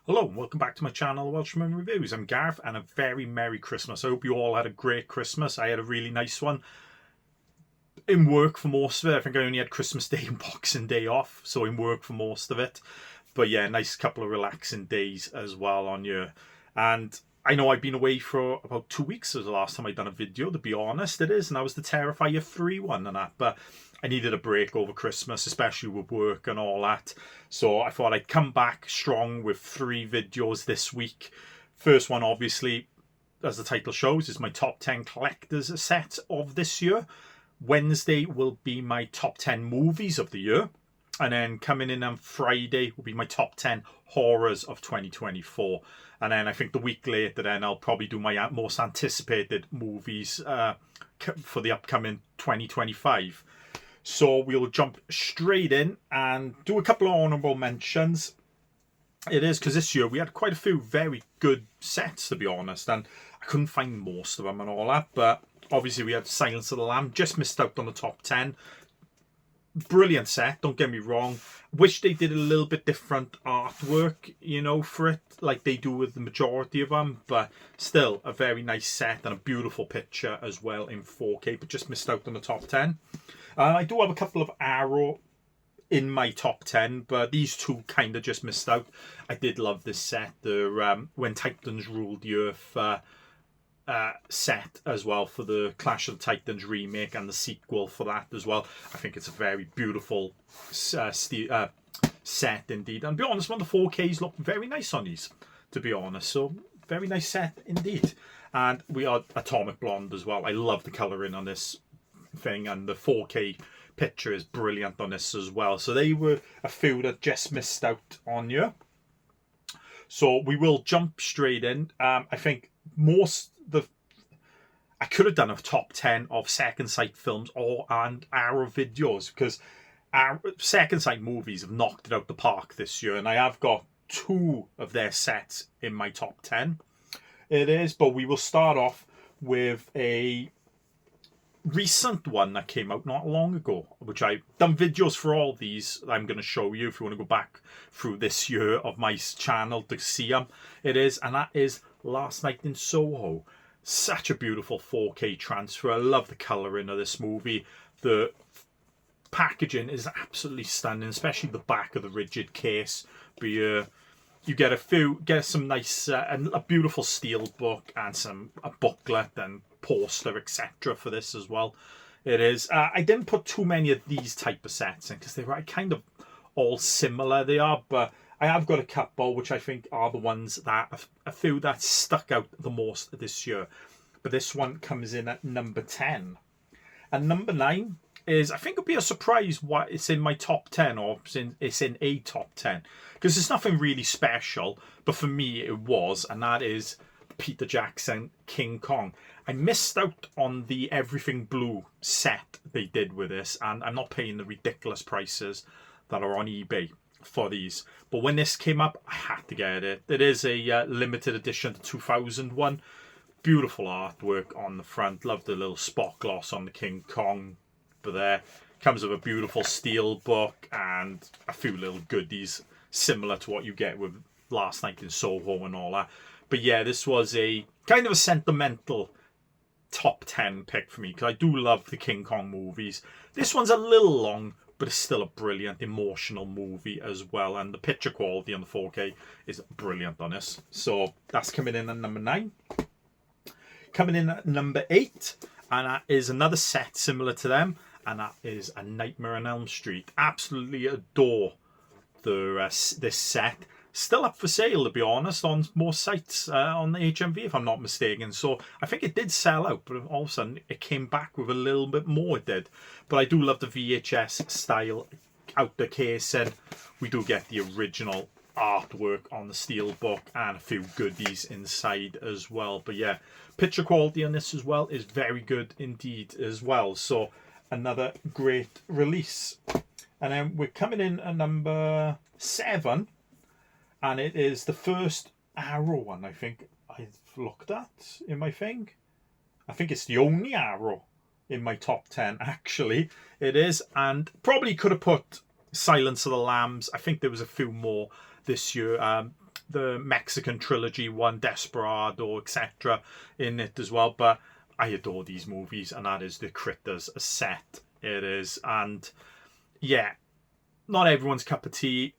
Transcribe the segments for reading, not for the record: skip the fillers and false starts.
Hello and welcome back to my channel, Welshman Reviews. I'm Gareth and a very Merry Christmas. I hope you all had a great Christmas. I had a really nice one. In work for most of it. I think I only had Christmas Day and Boxing Day off, so in work for most of it. But yeah, nice couple of relaxing days as well on you. And I know I've been away for about 2 weeks was the last time I'd done a video, to be honest it is, and that was the Terrifier 3 one and that, but I needed a break over Christmas, especially with work and all that. So I thought I'd come back strong with 3 videos this week. First one, obviously, as the title shows, is my top 10 collector's set of this year. Wednesday will be my top 10 movies of the year. And then coming in on Friday will be my top 10 horrors of 2024. And then I think the week later, then I'll probably do my most anticipated movies for the upcoming 2025. So we'll jump straight in and do a couple of honourable mentions. It is because this year we had quite a few very good sets, to be honest, and I couldn't find most of them and all that. But obviously we had Silence of the Lamb, just missed out on the top 10. Brilliant set, don't get me wrong. Wish they did a little bit different artwork, you know, for it, like they do with the majority of them, but still a very nice set and a beautiful picture as well in 4K, but just missed out on the top 10. I do have a couple of Arrow in my top 10, but these two kind of just missed out. I did love this set, the When Titans Ruled the Earth set as well, for the Clash of the Titans remake and the sequel for that as well. I think it's a very beautiful set indeed. And to be honest, one of the 4Ks look very nice on these, to be honest. So very nice set indeed. And we are Atomic Blonde as well. I love the colouring on this thing, and the 4K picture is brilliant on this as well. So they were a few that just missed out on you. So we will jump straight in. I think I could have done a top 10 of Second Sight films and Arrow videos, because our Second Sight movies have knocked it out the park this year, and I have got 2 of their sets in my top 10. It is, but we will start off with a recent one that came out not long ago, which I've done videos for all these. I'm going to show you if you want to go back through this year of my channel to see them. It is, and that is Last Night in Soho. Such a beautiful 4K transfer. I love the colouring of this movie. The packaging is absolutely stunning, especially the back of the rigid case. But you get some nice and a beautiful steel book and a booklet and poster, etc. for this as well. It is. I didn't put too many of these type of sets in because they were kind of all similar. They are, but I have got a couple which I think are the ones that a few that stuck out the most this year. But this one comes in at number 10, and number 9 is, I think it'll be a surprise why it's in my top 10, or it's in a top 10, because it's nothing really special, but for me it was, and that is Peter Jackson King Kong. I missed out on the Everything Blue set they did with this, and I'm not paying the ridiculous prices that are on eBay for these, but when this came up I had to get it. It is a limited edition, the 2001. Beautiful artwork on the front. Love the little spot gloss on the King Kong. But there comes with a beautiful steel book and a few little goodies similar to what you get with Last Night in Soho and all that. But yeah, this was a kind of a sentimental top 10 pick for me, because I do love the King Kong movies. This one's a little long, but it's still a brilliant emotional movie as well, and the picture quality on the 4K is brilliant on this. So that's coming in at number 9. Coming in at number 8, and that is another set similar to them, and that is A Nightmare on Elm Street. Absolutely adore this set. Still up for sale, to be honest, on most sites on the HMV, if I'm not mistaken. So I think it did sell out, but all of a sudden it came back with a little bit more, it did. But I do love the VHS style outer casing. We do get the original artwork on the steel book and a few goodies inside as well. But yeah, picture quality on this as well is very good indeed as well. So another great release. And then we're coming in at number 7, and it is the first Arrow one I think I've looked at in my thing. I think it's the only Arrow in my top 10 actually. It is, and probably could have put Silence of the Lambs. I think there was a few more this year. the Mexican trilogy one, Desperado, etc. in it as well. But I adore these movies, and that is the Critters set. It is, and yeah, not everyone's cup of tea,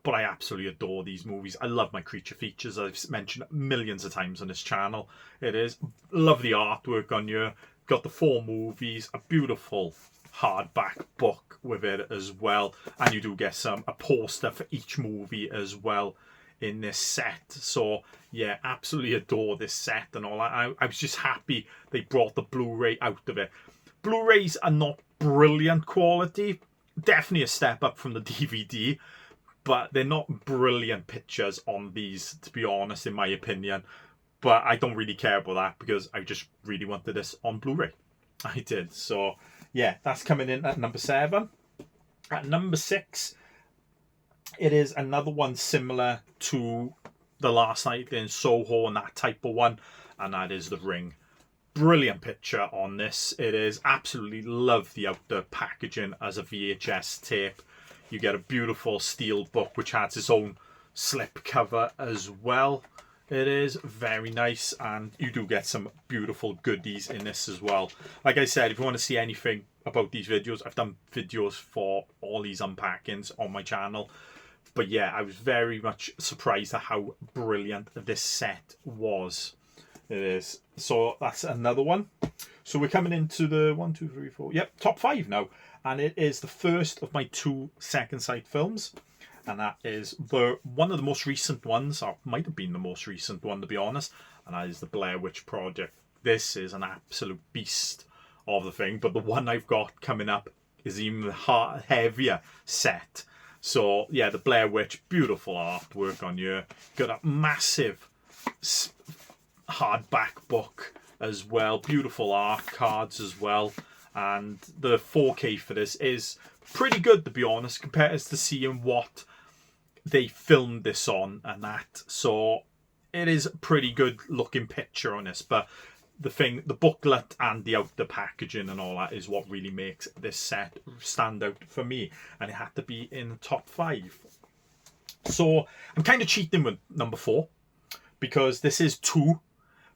but I absolutely adore these movies. I love my creature features. I've mentioned millions of times on this channel. It is. Love the artwork on here. Got the 4 movies, a beautiful hardback book with it as well, and you do get a poster for each movie as well in this set. So yeah, absolutely adore this set and all that. I was just happy they brought the Blu-ray out of it. Blu-rays are not brilliant quality, definitely a step up from the DVD, but they're not brilliant pictures on these, to be honest, in my opinion. But I don't really care about that because I just really wanted this on Blu-ray. I did. So yeah, that's coming in at number 7. At number 6, it is another one similar to The Last Night in Soho and that type of one, and that is The Ring. Brilliant picture on this. It is. Absolutely love the outer packaging as a VHS tape. You get a beautiful steel book which has its own slip cover as well. It is very nice, and you do get some beautiful goodies in this as well. Like I said, if you want to see anything about these videos, I've done videos for all these unpackings on my channel. But yeah, I was very much surprised at how brilliant this set was. It is. So that's another one. So we're coming into the 1, 2, 3, 4. Yep, top 5 now. And it is the first of my 2 Second Sight films. And that is one of the most recent ones, or might have been the most recent one to be honest, and that is the Blair Witch Project. This is an absolute beast of the thing, but the one I've got coming up is even heavier set. So yeah, the Blair Witch, beautiful artwork on here. Got a massive hardback book as well, beautiful art cards as well, and the 4K for this is pretty good to be honest compared to seeing what they filmed this on and that. So it is a pretty good looking picture on this, but the booklet and the outer packaging and all that is what really makes this set stand out for me, and it had to be in the top 5. So I'm kind of cheating with number 4 because this is 2,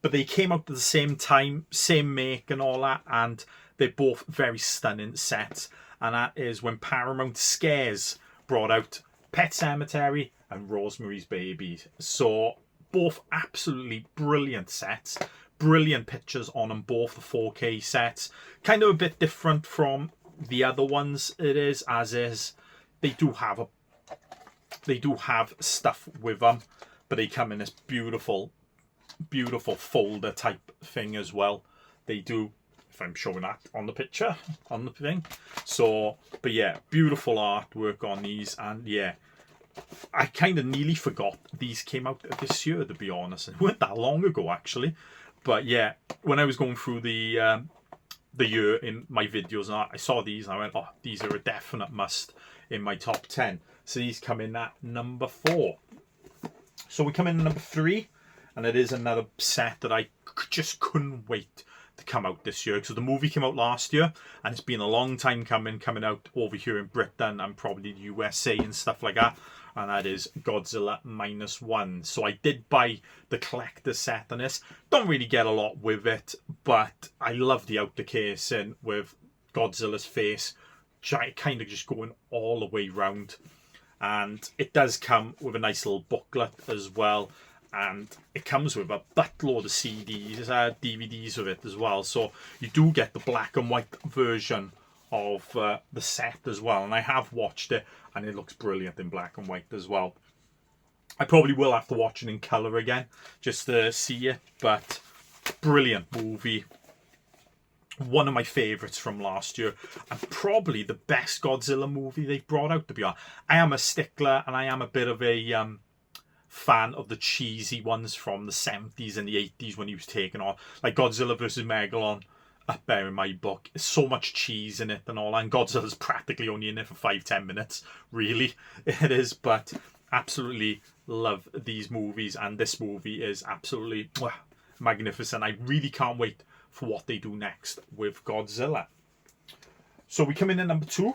but they came out at the same time, same make and all that, and they're both very stunning sets. And that is when Paramount Scares brought out Pet Sematary and Rosemary's Baby. So both absolutely brilliant sets, brilliant pictures on them, both the 4K sets. Kind of a bit different from the other ones. It is as is. They do have stuff with them, but they come in this beautiful folder type thing as well. They do. If I'm showing that on the picture, on the thing. So, but yeah, beautiful artwork on these, and yeah, I kind of nearly forgot these came out this year, to be honest. It weren't that long ago, actually. But yeah, when I was going through the year in my videos, and I saw these, and I went, oh, these are a definite must in my top 10. So these come in at number 4. So we come in at number 3, and it is another set that I just couldn't wait to come out this year, because the movie came out last year and it's been a long time coming out over here in Britain and probably the USA and stuff like that, and that is Godzilla -1. So I did buy the collector set on this. Don't really get a lot with it, but I love the outer casing with Godzilla's face kind of just going all the way round, and it does come with a nice little booklet as well. And it comes with a buttload of CDs, DVDs with it as well. So you do get the black and white version of the set as well. And I have watched it, and it looks brilliant in black and white as well. I probably will have to watch it in colour again, just to see it. But brilliant movie. One of my favourites from last year, and probably the best Godzilla movie they've brought out, to be honest. I am a stickler, and I am a bit of a fan of the cheesy ones from the 70s and the 80s when he was taken on, like Godzilla versus Megalon up there in my book. There's so much cheese in it and all, and Godzilla's practically only in it for 5-10 minutes, really. It is, but absolutely love these movies, and this movie is absolutely magnificent. I really can't wait for what they do next with Godzilla. So we come in at number 2,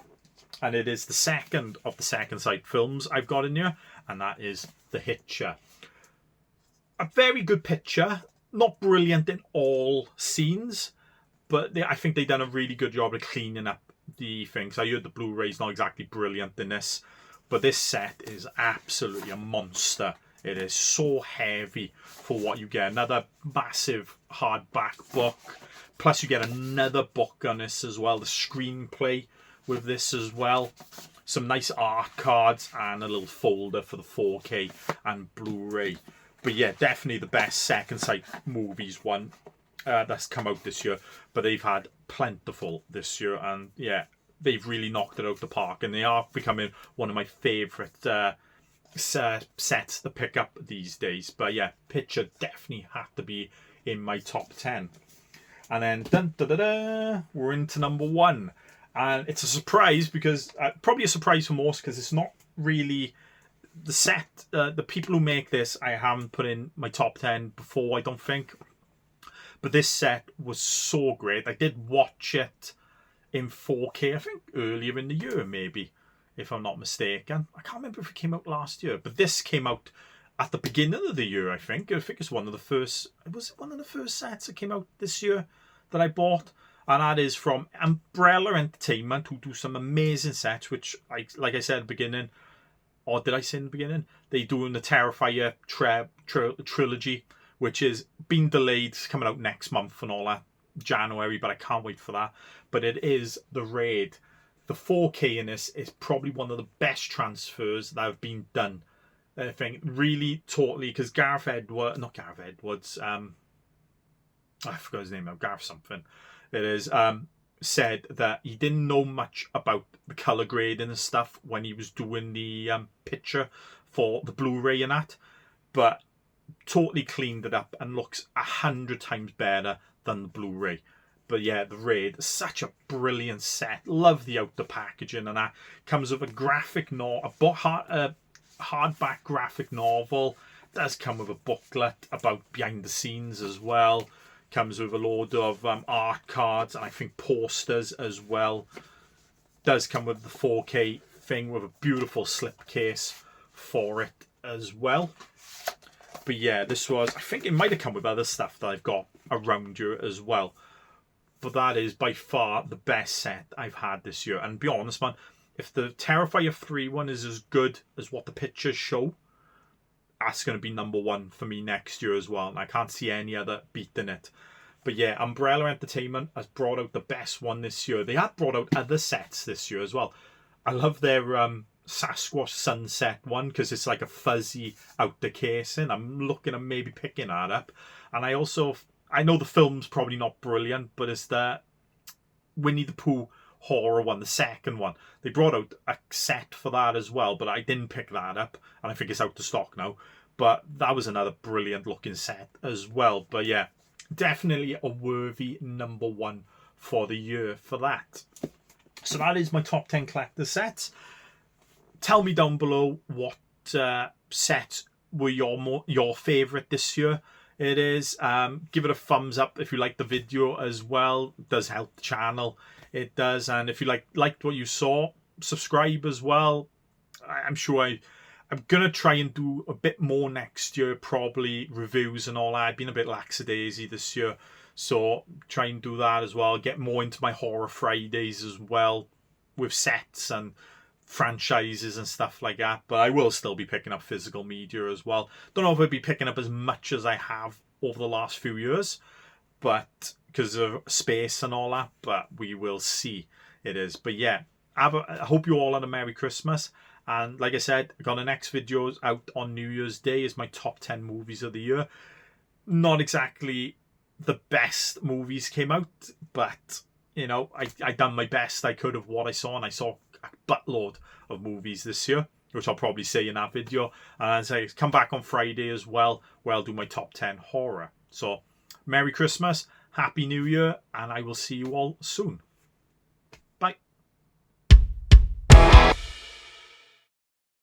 and it is the second of the Second Sight films I've got in here, and that is The Hitcher. a very good picture. Not brilliant in all scenes, but I think they've done a really good job of cleaning up the things. I heard the Blu-ray's not exactly brilliant in this, but this set is absolutely a monster. It is so heavy for what you get. Another massive hardback book. Plus you get another book on this as well. The screenplay with this as well. Some nice art cards and a little folder for the 4K and Blu-ray. But yeah, definitely the best Second Sight movies one that's come out this year. But they've had plentiful this year. And yeah, they've really knocked it out the park. And they are becoming one of my favourite sets to pick up these days. But yeah, Hitcher definitely had to be in my top 10. And then dun, da, da, da, we're into number 1. And it's a surprise because probably a surprise for most because it's not really the set. The people who make this I haven't put in my top 10 before, I don't think. But this set was so great. I did watch it in 4K, I think earlier in the year maybe, if I'm not mistaken. I can't remember if it came out last year, but this came out at the beginning of the year, I think. I think it's one of the first... Was it one of the first sets that came out this year that I bought? And that is from Umbrella Entertainment, who do some amazing sets, which, like I said at the beginning, or did I say in the beginning? They do in the Terrifier trilogy, which is been delayed. It's coming out next month and all that, January, but I can't wait for that. But it is The Raid. The 4K in this is probably one of the best transfers that have been done. I think really totally, because I forgot his name now, Gareth something. It is said that he didn't know much about the colour grading and stuff when he was doing the picture for the Blu-ray and that, but totally cleaned it up and looks 100 times better than the Blu-ray. But yeah, The Raid, such a brilliant set. Love the outer packaging, and that comes with a graphic novel, hardback graphic novel. Does come with a booklet about behind the scenes as well. Comes with a load of art cards and I think posters as well. Does come with the 4K thing with a beautiful slipcase for it as well. But yeah, this was, I think it might have come with other stuff that I've got around here as well. But that is by far the best set I've had this year. And be honest, man, if the Terrifier 3 one is as good as what the pictures show, that's going to be number 1 for me next year as well. And I can't see any other beating it. But yeah, Umbrella Entertainment has brought out the best one this year. They have brought out other sets this year as well. I love their Sasquatch Sunset one because it's like a fuzzy outer casing. I'm looking at maybe picking that up. And I know the film's probably not brilliant, but it's the Winnie the Pooh horror one, the second one. They brought out a set for that as well, but I didn't pick that up, and I think it's out of stock now. But that was another brilliant looking set as well. But yeah, definitely a worthy number 1 for the year for that. So that is my top 10 collector sets. Tell me down below what sets were your favourite this year. It is. Give it a thumbs up if you like the video as well. It does help the channel. It does. And if you liked what you saw, subscribe as well. I'm sure I'm going to try and do a bit more next year, probably reviews and all that. I've been a bit lackadaisy this year, so try and do that as well. Get more into my Horror Fridays as well with sets and franchises and stuff like that. But I will still be picking up physical media as well. Don't know if I'll be picking up as much as I have over the last few years, but because of space and all that, but we will see. It is. But yeah, I hope you all had a Merry Christmas. And like I said, I got the next video out on New Year's Day is my top 10 movies of the year. Not exactly the best movies came out, but you know, I done my best I could of what I saw, and I saw a buttload of movies this year, which I'll probably say in that video. And as I come back on Friday as well, where I'll do my top 10 horror. So Merry Christmas, Happy New Year, and I will see you all soon.